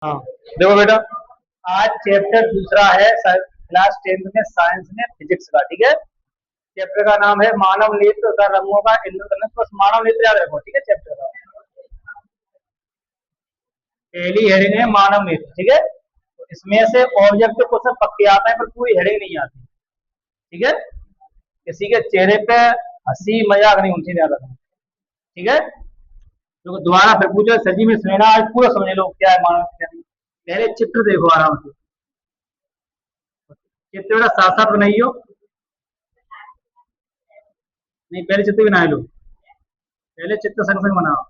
हाँ, देखो बेटा, आज चैप्टर दूसरा है क्लास 10th में साइंस में फिजिक्स का। ठीक है, चैप्टर का नाम है मानव नेत्र का रंगों का इंद्रधनुष। बस मानव नेत्र याद रखो, ठीक है। चैप्टर का पहली हेडिंग है मानव नेत्र, ठीक है। तो इसमें से ऑब्जेक्ट क्वेश्चन पक्के आता है, पर पूरी हेडिंग नहीं आती, ठीक है। किसी के चेहरे पे हंसी मजाक नहीं होनी चाहिए, याद रखना, ठीक है। तो दोबारा फिर पूछो, सजी में सुनना, आज पूरा समझ लो क्या है मानव नेत्र, क्या नहीं। पहले चित्र देखो आराम से, चित्र बेटा साथ साथ बनाइयो। नहीं, पहले चित्र बना लो, पहले चित्र संग संग बनाओ।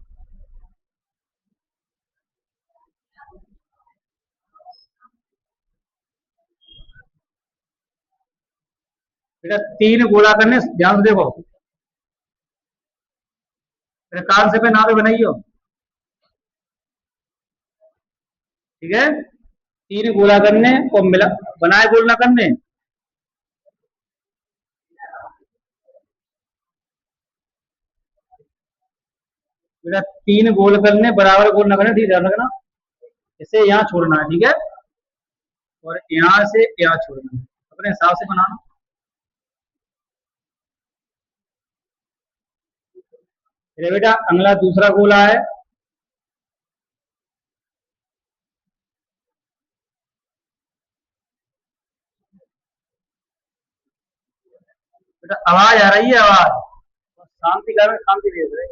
बेटा तीन गोला करने, ध्यान से देखो, फिर कान से पे ना पे बनाइयो, ठीक है। तीन गोला करने और मिला, बनाए गोल ना करने। बेटा तीन गोल करने, बराबर गोल ना करने, ठीक, ध्यान रखना। इसे यहाँ छोड़ना है, ठीक है, और यहाँ से यहाँ छोड़ना है, अपने हिसाब से बनाना। फिर बेटा अगला दूसरा गोला है, बेटा आवाज आ रही है, आवाज शांति कर, शांति दे रहे।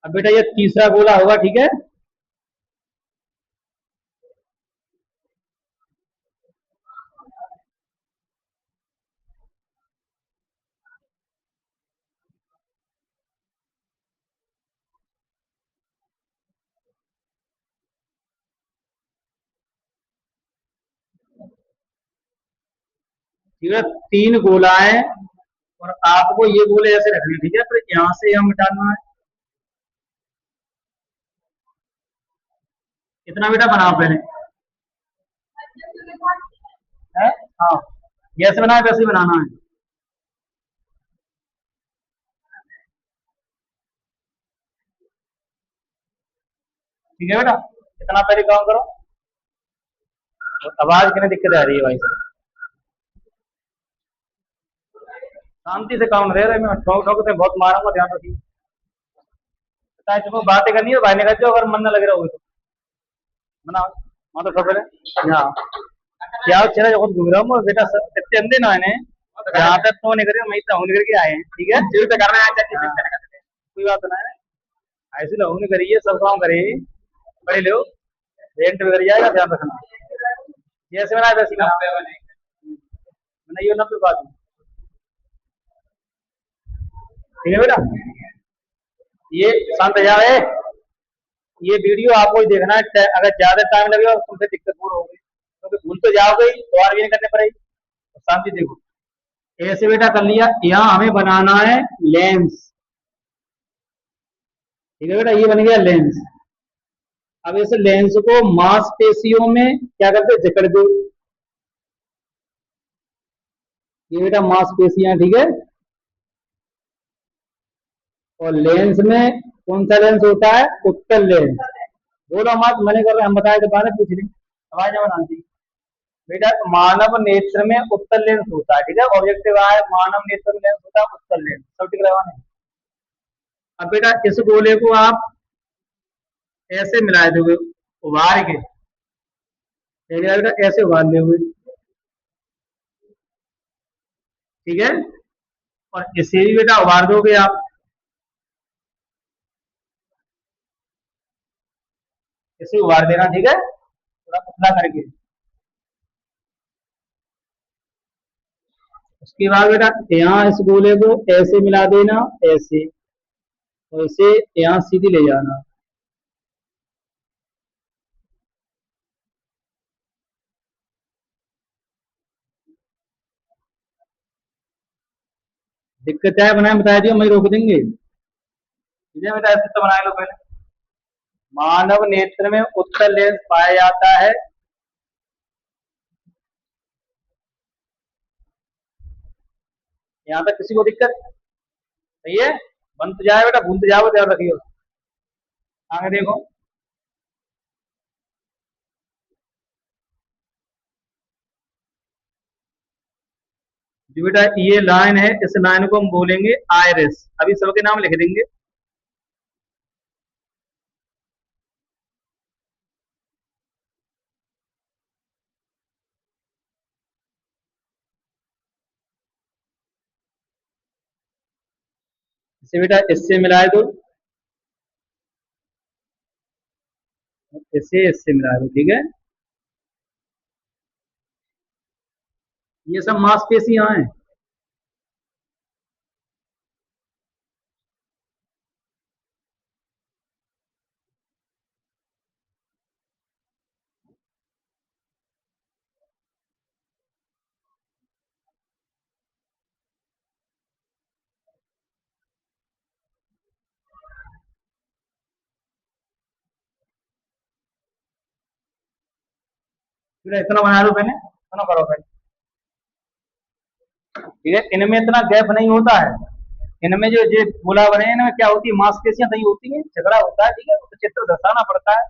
अब बेटा ये तीसरा गोला होगा, ठीक है। ठीक है, तीन गोला है, और आपको ये गोले ऐसे रखने, ठीक है, फिर यहाँ से यहाँ मिटाना है। कितना बेटा बनाओ पहले है। हाँ, जैसे बनाए वैसे ही बनाना है, ठीक है बेटा। इतना पहले काम करो। तो आवाज की दिक्कत आ रही है भाई साहब, शांति से काम रह रहे, मैं ठोक ठोक से बहुत मारूंगा, ध्यान रखिए। पता है तुमको बातें करनी है, भाई ने कर दो, अगर मन न लग रहा होगा तो बनाओ। हाँ तो खबर है, हाँ क्या चेहरा जो घूम रहा हूँ बेटा, इतने अंधे ना है यहाँ तक तो नहीं करेगा, मैं इतना होने करके आए हैं, ठीक है। शुरू से करना है, कोई बात ना है, ऐसे लोगों ने करी है, सब काम करे, पढ़े लो, रेंट वगैरह जाएगा, ध्यान रखना। जैसे बनाए वैसे बनाइए, 90 बात, ठीक है बेटा। ये शांत जाए, ये वीडियो आपको ही देखना है, अगर ज्यादा टाइम लगेगा तो तुमसे दिक्कत दूर होगी, क्योंकि भूल तो जाओगे ही, दोबारा भी नहीं करने पड़ेगी, तो शांति देखो। ऐसे बेटा कर लिया, यहाँ हमें बनाना है लेंस, ठीक है बेटा, ये बन गया लेंस। अब इस लेंस को मांसपेशियों में क्या करते, जकड़ दो। ये बेटा मांसपेशियां, ठीक है। और लेंस में कौन सा लेंस होता है, उत्तल लेंस। बोलो मत, मैंने कर रहे हम बताए तो बारे पूछ रही, आवाज जब आती। बेटा मानव नेत्र में उत्तल लेंस होता है, ठीक है, ऑब्जेक्टिव है, मानव नेत्र में लेंस होता है उत्तल लेंस, सब ठीक रहा। अब बेटा इस गोले को आप ऐसे मिला दोगे, उभार के, बेटा ऐसे उभार दोगे, ठीक है। और इसे भी बेटा उभार दोगे आप, इसे उभार देना, ठीक है, थोड़ा पतला करके। उसके बाद बेटा यहाँ इस गोले को ऐसे मिला देना, ऐसे, और इसे यहाँ सीधी ले जाना। दिक्कत क्या है, बनाए बता दियो, मैं रोक देंगे, ठीक है बेटा, ऐसे तो बना लो पहले। मानव नेत्र में उत्तल लेंस पाया जाता है, यहाँ तक किसी को दिक्कत, सही है, बन तो जाए बेटा, भूल तो जाओ, ध्यान रखियो। आगे देखो, जो बेटा ये लाइन है, इस लाइन को हम बोलेंगे आयरिस। अभी सबके नाम लिख देंगे। इसे बेटा इससे मिलाए दो, इसे इससे मिलाए दो, ठीक है। ये सब मांसपेशियां हैं। बेटा इतना बना दो पहले, इतना करो पहले, ठीक है। इनमें इतना गैप नहीं होता है। इनमें जो जो गोला बने हैं, इनमें क्या होती है, मांसपेशियां नहीं होती है, झगड़ा होता है, ठीक है, तो चित्र दर्शाना पड़ता है।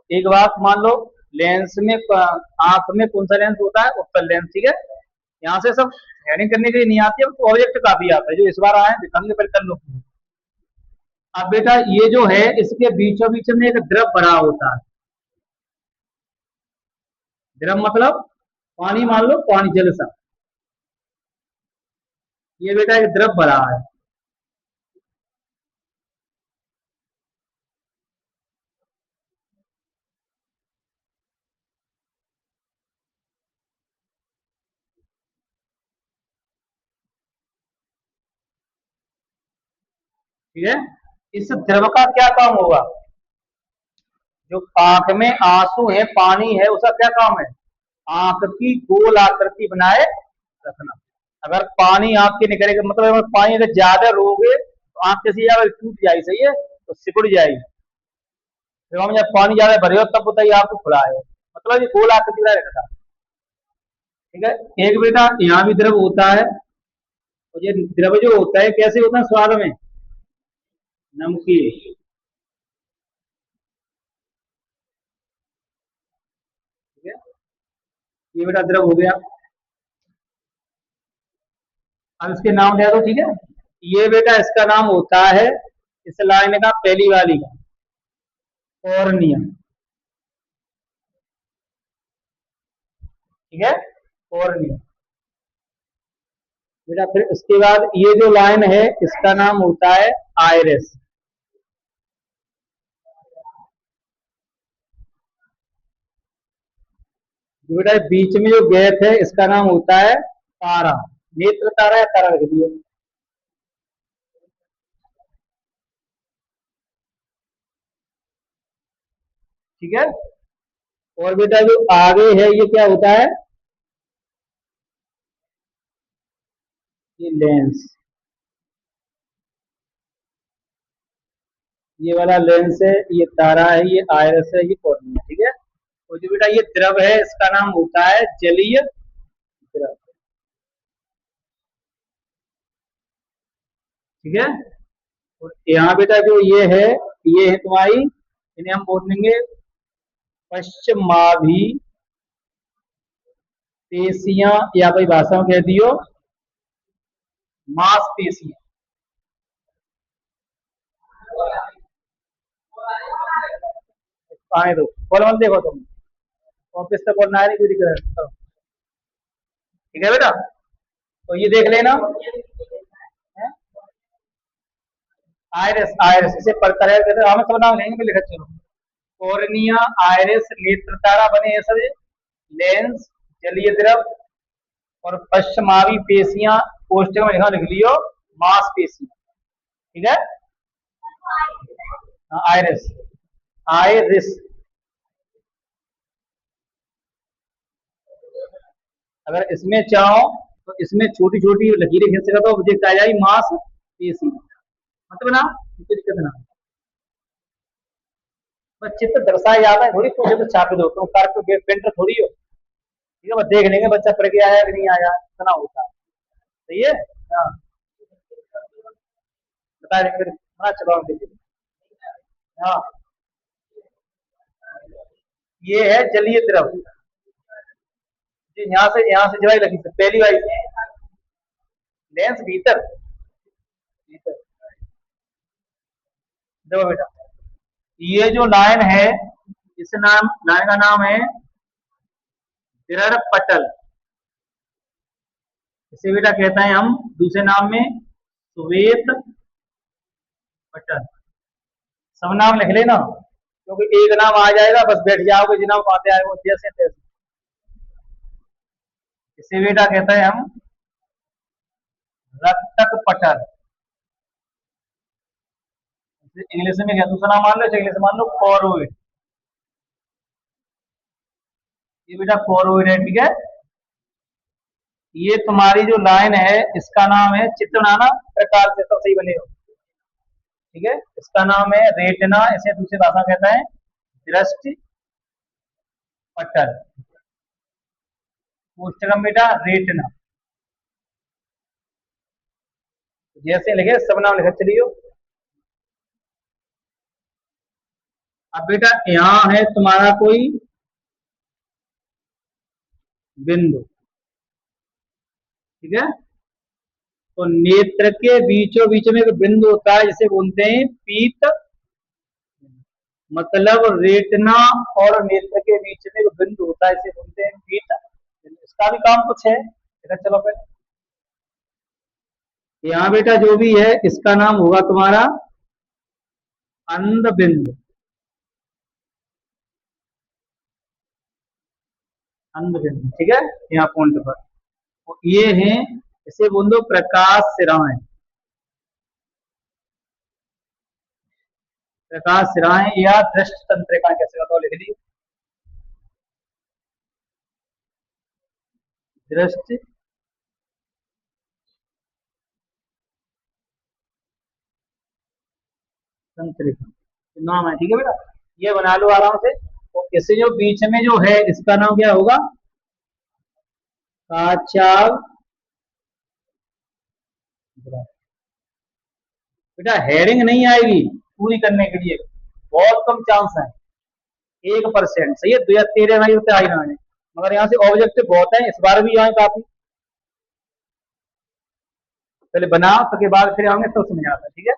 एक बात मान लो, लेंस में आंख में कौन सा लेंस होता है, उत्तल लेंस, ठीक है। यहाँ से सब हेडिंग करने के लिए नहीं आती है, तो ऑब्जेक्ट काफी आता है, जो इस बार आए हैं दिखाएंगे, फिर कर लो। अब बेटा ये जो है, इसके बीचों बीच में एक द्रव भरा होता है। द्रव मतलब पानी, मान लो पानी, जल सा। ये बेटा एक द्रव भरा है, ठीक है। इस द्रव का क्या काम होगा, जो आंख में आंसू है, पानी है, उसका क्या काम है, आंख की गोल आकृति बनाए रखना। अगर पानी आपके निकलेगा, मतलब अगर पानी अगर ज्यादा रोगे तो आंख कैसी जाएगी, टूट जाएगी, सही है, तो सिकुड़ जाएगी। जब हम जब पानी ज्यादा भरे हो तब बताइए आपको खुला है, मतलब ये गोल आकृति बनाए रखता है, ठीक है। एक बेटा यहाँ भी द्रव होता है, और ये द्रव जो होता है कैसे होता है, स्वाद में नमकीन, ठीक है। ये बेटा द्रव हो गया। अब इसके नाम दे दो, ठीक है। ये बेटा इसका नाम होता है, इस लाइन का पहली वाली का कॉर्निया, ठीक है, कॉर्निया। बेटा फिर उसके बाद ये जो लाइन है, इसका नाम होता है आयरिस। जो बेटा बीच में जो गैप है, इसका नाम होता है तारा, नेत्र तारा या तारा रख दियो, ठीक है। और बेटा जो आगे है, ये क्या होता है, ये लेंस, ये वाला लेंस है, ये तारा है, ये आयरस है, ये कॉर्निया, ठीक है। और जो बेटा ये द्रव है, इसका नाम होता है जलीय द्रव, ठीक है। और यहाँ बेटा जो ये है, ये है तुम्हारी, इन्हें हम बोलेंगे पश्चिमाभि पेशियां, या कोई भाषा में कह दियो मांसपेशियां। आए दो, कॉल मत देखो तुम, ऑफिस तक कॉल ना आए, कोई दिक्कत नहीं, ठीक है बेटा। तो ये देख लेना, आयरस, आयरस इसे पढ़ता रहे, कहते हमें सब नाम लेंगे, लिखा चलो। कॉर्निया, आयरिस, नेत्र तारा बने ये सब, लेंस, जलीय द्रव, और पश्चिमावी पेशियां, पोस्टर में लिखा, लिख लियो मांसपेशियां, ठीक है। आयरिस, आयरिस, अगर इसमें चाहो तो इसमें छोटी छोटी लकीरें खींच सका तो ऑब्जेक्ट आ जाएगी मांस पेशी, मतलब ना, कोई दिक्कत ना। बस चित्र दर्शाया जाता है, थोड़ी पूछे तो छापे दो, तुम कार पे पेंटर थोड़ी हो। ठीक है, बस देख लेंगे बच्चा पढ़ के आया कि नहीं आया, इतना होता है। सही है। हाँ, बता देंगे फिर, हाँ चलो हम देखिए। हाँ, ये है जलीय द्रव जी। यहाँ से जवाई लगी थी पहली बार। लेंस भीतर, भीतर। देखो बेटा, ये जो लाइन है, इस लाइन का नाम है दृढ़ पटल। इसे बेटा कहते हैं हम दूसरे नाम में श्वेत पटल। सब नाम लिख लेना, क्योंकि एक नाम आ जाएगा बस बैठ जाओगे, जिस नाम आते आएगा जैसे तैसे। इसे बेटा कहते हैं हम रक्तक पटल। इंग्लिश में क्या दूसरा नाम मान लो, इंग्लिश मान लो कोरोइड। ये बेटा कोरोइड है, ठीक है। ये तुम्हारी जो लाइन है इसका नाम है चित्रनाना प्रकार से, सब सही बने हो। ठीक है, इसका नाम है रेटिना, इसे दूसरी भाषा कहता है दृष्टि पटल। पुस्तकम बेटा रेटिना, जैसे लिखे सब नाम लिखा चलियो। अब बेटा यहाँ है तुम्हारा कोई बिंदु, ठीक है। तो नेत्र के बीचों बीच में एक बिंदु होता है जिसे बोलते हैं पीत। मतलब रेटिना और नेत्र के बीच में एक बिंदु होता है, इसे बोलते हैं पीत। इसका भी काम कुछ है, चलो फिर। यहाँ बेटा जो भी है इसका नाम होगा तुम्हारा अंध बिंदु। अंध बिंदु, ठीक है, यहाँ पॉइंट पर। तो ये है, इसे बोल दो प्रकाश सिराएं। प्रकाश सिराएं या दृष्टि तंत्रिका, कैसे बताओ, लिख ली। दृष्टि तंत्रिका नाम है, ठीक है बेटा। ये बना लो आराम से। तो इससे जो बीच में जो है इसका नाम क्या होगा, काचाव। बेटा हेडिंग नहीं आएगी पूरी करने के लिए, बहुत कम चांस है, 1%। सही है, 2013 में होते आई ना है। मगर यहाँ से ऑब्जेक्टिव बहुत है, इस बार भी आए काफी। पहले बनाओ, उसके बाद फिर आएंगे तो समझ आता है, ठीक है।